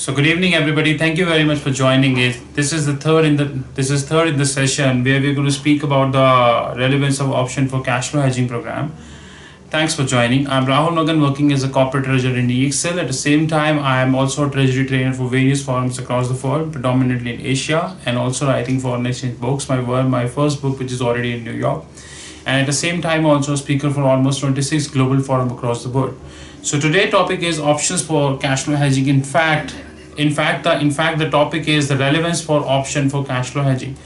So good evening, everybody. Thank you very much for joining it. This is third in the session where we're going to speak about the relevance of option for cash flow hedging program. Thanks for joining. I'm Rahul Magan, working as a corporate treasurer in EXL. At the same time, I am also a treasury trainer for various firms across the world, predominantly in Asia, and also writing foreign exchange books. My first book, which is already in New York, and at the same time also a speaker for almost 26 global forum across the world. So today topic is options for cash flow hedging. In fact the topic is the relevance for option for cash flow hedging.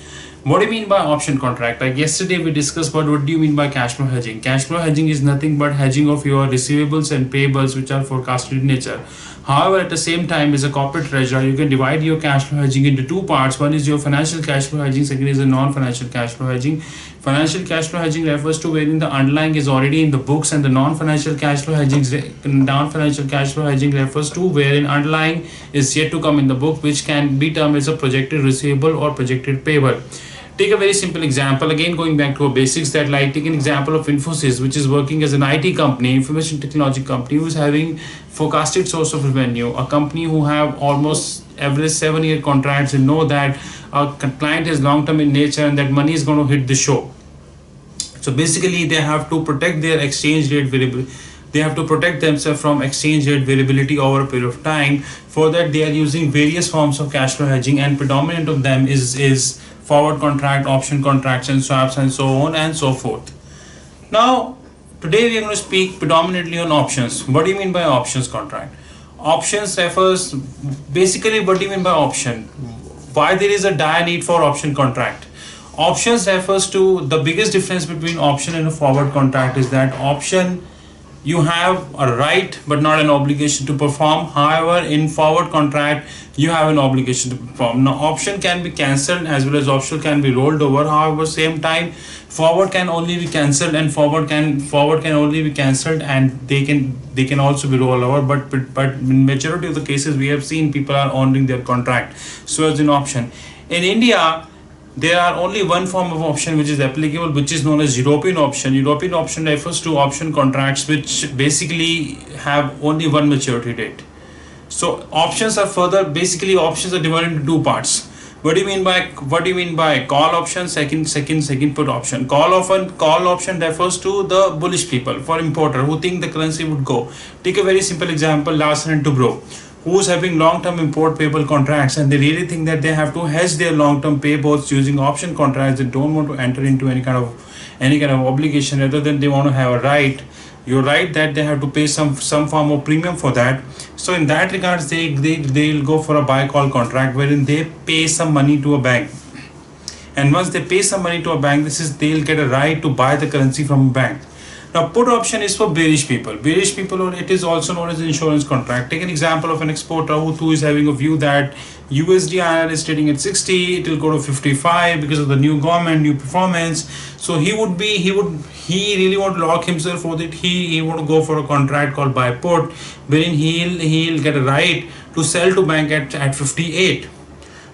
What do you mean by option contract? Like yesterday we discussed about what do you mean by cash flow hedging. Cash flow hedging is nothing but hedging of your receivables and payables which are forecasted in nature. However, at the same time, as a corporate treasurer, you can divide your cash flow hedging into two parts. One is your financial cash flow hedging, second is the non-financial cash flow hedging. Financial cash flow hedging refers to wherein the underlying is already in the books, and the non-financial cash flow hedging refers to wherein underlying is yet to come in the book, which can be termed as a projected receivable or projected payable. Take a very simple example, again going back to our basics, that like take an example of Infosys, which is working as an IT company, information technology company, who is having forecasted source of revenue, a company who have almost average 7-year contracts and know that a client is long-term in nature and that money is going to hit the show. So basically they have to protect their exchange rate variability. They have to protect themselves from exchange rate variability over a period of time. For that, they are using various forms of cash flow hedging, and predominant of them is forward contract, option contracts, and swaps, and so on and so forth. Now, today we are going to speak predominantly on options. What do you mean by options contract? Options refers basically, what do you mean by option? Why there is a dire need for option contract? Options refers to the biggest difference between option and a forward contract is that option, you have a right but not an obligation to perform. However, in forward contract, you have an obligation to perform. Now, option can be cancelled as well as option can be rolled over. However, same time, forward can only be cancelled and forward can only be cancelled, and they can also be rolled over. But in majority of the cases, we have seen people are honoring their contract. So as in option in India, there are only one form of option which is applicable, which is known as European option. European option refers to option contracts which basically have only one maturity date. So options are options are divided into two parts. What do you mean by call option? Second put option. Call option refers to the bullish people, for importer who think the currency would go. Take a very simple example, Larsen and Toubro, who's having long-term import payable contracts, and they really think that they have to hedge their long-term payables using option contracts. They don't want to enter into any kind of obligation, rather than they want to have a right. You're right that they have to pay some form of premium for that. So in that regards, they'll go for a buy call contract wherein they pay some money to a bank. And once they pay some money to a bank, they'll get a right to buy the currency from a bank. Now, put option is for bearish people. Bearish people, or it is also known as an insurance contract. Take an example of an exporter who is having a view that USD INR is trading at 60, it will go to 55 because of the new government, new performance. So he really want to lock himself for that. He want to go for a contract called buy put, wherein he'll get a right to sell to bank at 58.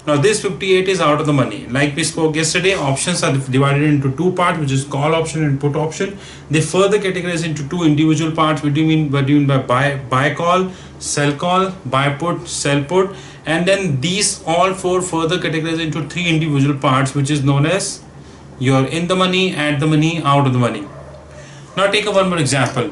Now this 58 is out of the money. Like we spoke yesterday, options are divided into two parts, which is call option and put option. They further categorize into two individual parts. What do you mean by buy call, sell call, buy put, sell put, and then these all four further categorize into three individual parts, which is known as your in the money, at the money, out of the money. Now take one more example.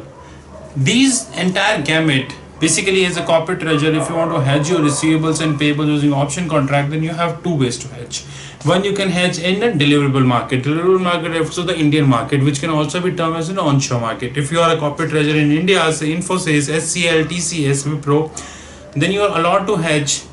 These entire gamut. Basically, as a corporate treasurer, if you want to hedge your receivables and payables using option contract, then you have two ways to hedge. One, you can hedge in the deliverable market. Deliverable market refers to the Indian market, which can also be termed as an onshore market. If you are a corporate treasurer in India, say Infosys, SCL, TCS, Wipro, then you are allowed to hedge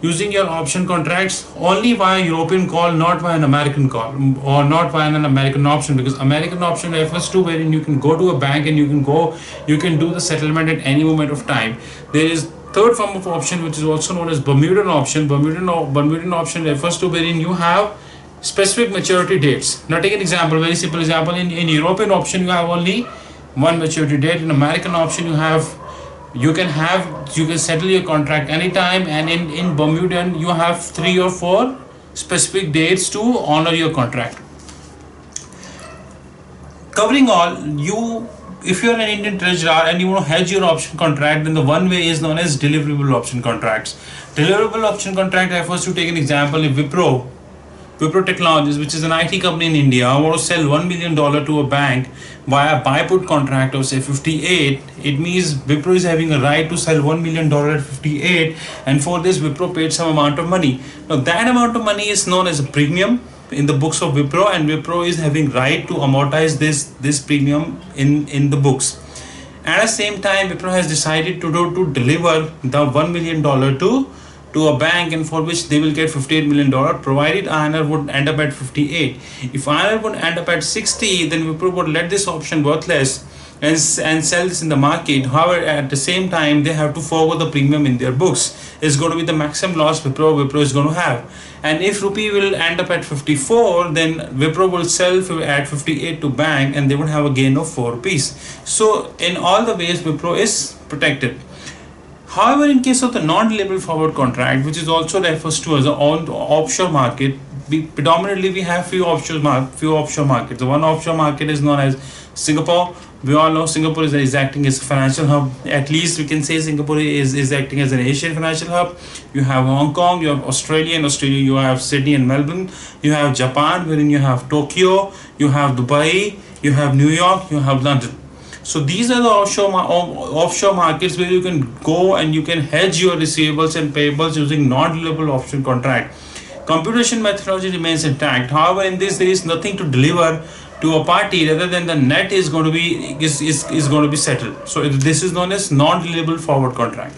using your option contracts only via European call, not via an American call, or not via an American option, because American option refers to wherein you can go to a bank and you can do the settlement at any moment of time. There is third form of option, which is also known as Bermudan option. Bermudan option refers to wherein you have specific maturity dates. Now take an example, very simple example. In European option, you have only one maturity date. In American option, you can settle your contract anytime, and in Bermudan you have 3 or 4 specific dates to honor your contract. Covering all, if you're an Indian treasurer and you want to hedge your option contract, then the one way is known as deliverable option contracts. Deliverable option contract refers to, take an example, if Wipro Technologies, which is an IT company in India, want to sell $1 million to a bank via buy put contract of say 58. It means Wipro is having a right to sell $1 million at 58, and for this Wipro paid some amount of money. Now that amount of money is known as a premium in the books of Wipro, and Wipro is having right to amortize this premium in the books. At the same time, Wipro has decided to deliver the $1 million to a bank, and for which they will get $58 million, provided INR would end up at 58. If INR would end up at 60, then Wipro would let this option worthless and sell this in the market. However, at the same time, they have to forgo the premium in their books. It's going to be the maximum loss Wipro is going to have. And if rupee will end up at 54, then Wipro will sell at 58 to bank, and they would have a gain of 4 rupees. So in all the ways, Wipro is protected. However, in case of the non-deliverable forward contract, which is also refers to as an offshore market, predominantly we have few offshore markets. The one offshore market is known as Singapore. We all know Singapore is acting as a financial hub. At least we can say Singapore is acting as an Asian financial hub. You have Hong Kong, you have Australia. In Australia, you have Sydney and Melbourne. You have Japan, wherein you have Tokyo. You have Dubai. You have New York. You have London. So these are the offshore markets where you can go and you can hedge your receivables and payables using non-deliverable option contract. Computation methodology remains intact. However, in this there is nothing to deliver to a party rather than the net is going to be settled. So this is known as non-deliverable forward contract.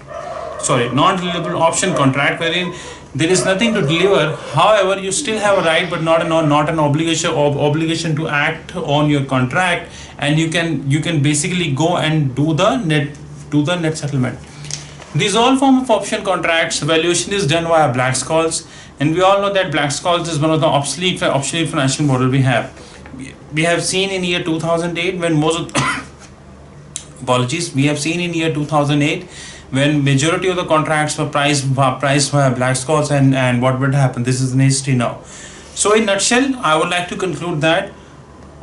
Non-deliverable option contract, wherein there is nothing to deliver. However, you still have a right, but not an obligation to act on your contract, and you can basically go and do the net settlement. These all form of option contracts. Valuation is done via Black-Scholes, and we all know that Black-Scholes is one of the obsolete financial model we have. We have seen in year 2008 when most of we have seen in year 2008 when majority of the contracts were priced by Black-Scholes, and what would happen. This is in history now. So in nutshell, I would like to conclude that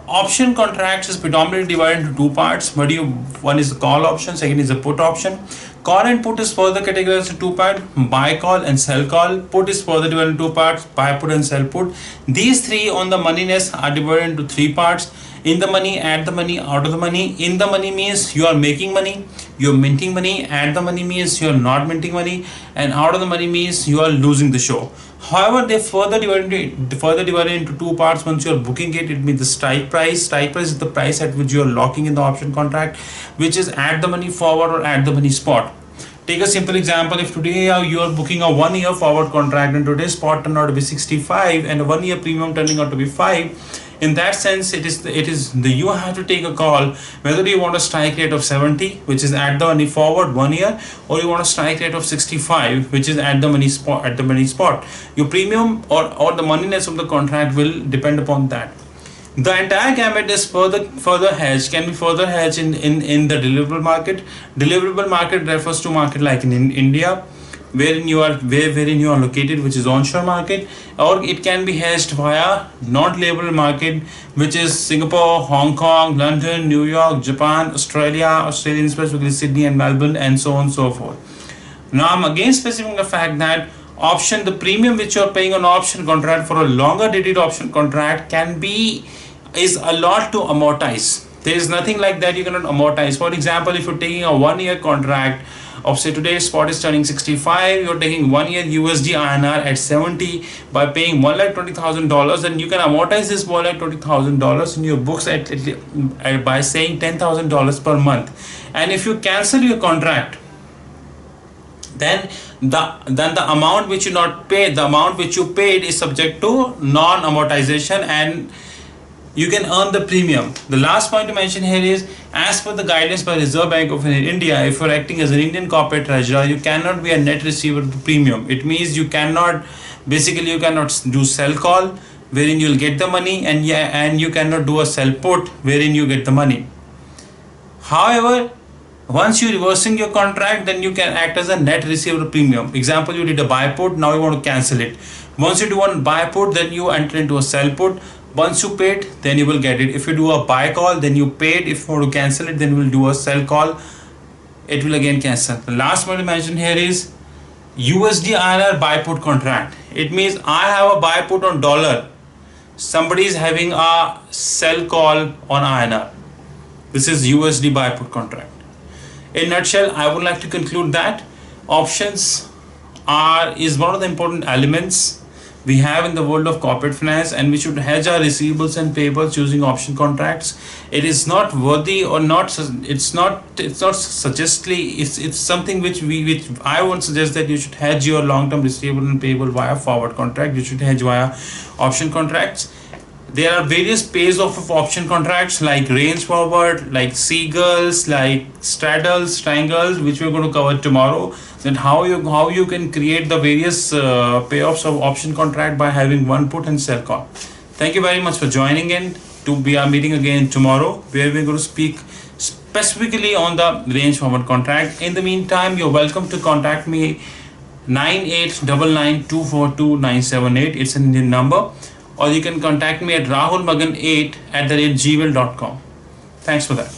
option contracts is predominantly divided into two parts. One is the call option, second is the put option. Call and put is further categorized into two parts: buy call and sell call. Put is further divided into two parts: buy put and sell put. These three on the moneyness are divided into three parts: in the money, at the money, out of the money. In the money means you are making money, you're minting money. At the money means you are not minting money, and out of the money means you are losing the show. However, they further divided into two parts. Once you are booking it, it means the strike price. Strike price is the price at which you are locking in the option contract, which is at the money forward or at the money spot. Take a simple example. If today you are booking a 1 year forward contract and today's spot turned out to be 65 and a 1 year premium turning out to be 5, in that sense you have to take a call whether you want a strike rate of 70, which is at the money forward 1 year, or you want a strike rate of 65, which is at the money spot. Your premium or the moneyness of the contract will depend upon that. The entire gamut is can be further hedged in the deliverable market. Deliverable market refers to market like in India, wherein you are located, which is onshore market, or it can be hedged via non-deliverable market, which is Singapore, Hong Kong, London, New York, Japan, Australian specifically Sydney and Melbourne, and so on and so forth. Now I'm again specifying the fact that the premium which you are paying on option contract for a longer dated option contract is a lot to amortize. There is nothing like that you cannot amortize. For example, if you're taking a 1 year contract of say today's spot is turning 65, you're taking 1 year USD INR at 70 by paying $120,000, and you can amortize this $120,000 in your books by saying $10,000 per month. And if you cancel your contract, then the amount which you not paid, the amount which you paid is subject to non-amortization, and you can earn the premium. The last point to mention here is, as per the guidance by Reserve Bank of India, if you're acting as an Indian corporate treasurer, you cannot be a net receiver of the premium. It means you cannot do sell call wherein you'll get the money, and you cannot do a sell put wherein you get the money. However, once you're reversing your contract, then you can act as a net receiver of premium. Example, you did a buy put, now you want to cancel it. Once you do one buy put, then you enter into a sell put. Once you paid, then you will get it. If you do a buy call, then you paid. If you want to cancel it, then you will do a sell call. It will again cancel. The last one to mention here is USD INR buy put contract. It means I have a buy put on dollar. Somebody is having a sell call on INR. This is USD buy put contract. In nutshell, I would like to conclude that options is one of the important elements we have in the world of corporate finance, and we should hedge our receivables and payables using option contracts. It is not worthy or not, it's not suggestly, it's something which I would suggest that you should hedge your long-term receivable and payable via forward contract. You should hedge via option contracts. There are various pairs of option contracts like range forward, like seagulls, like straddles, triangles, which we're going to cover tomorrow. Then how you can create the various payoffs of option contract by having one put and sell call. Thank you very much for joining in. We are meeting again tomorrow, where we're going to speak specifically on the range forward contract. In the meantime, you're welcome to contact me 9899242978. It's an Indian number. Or you can contact me at rahulmagan8@gmail.com. Thanks for that.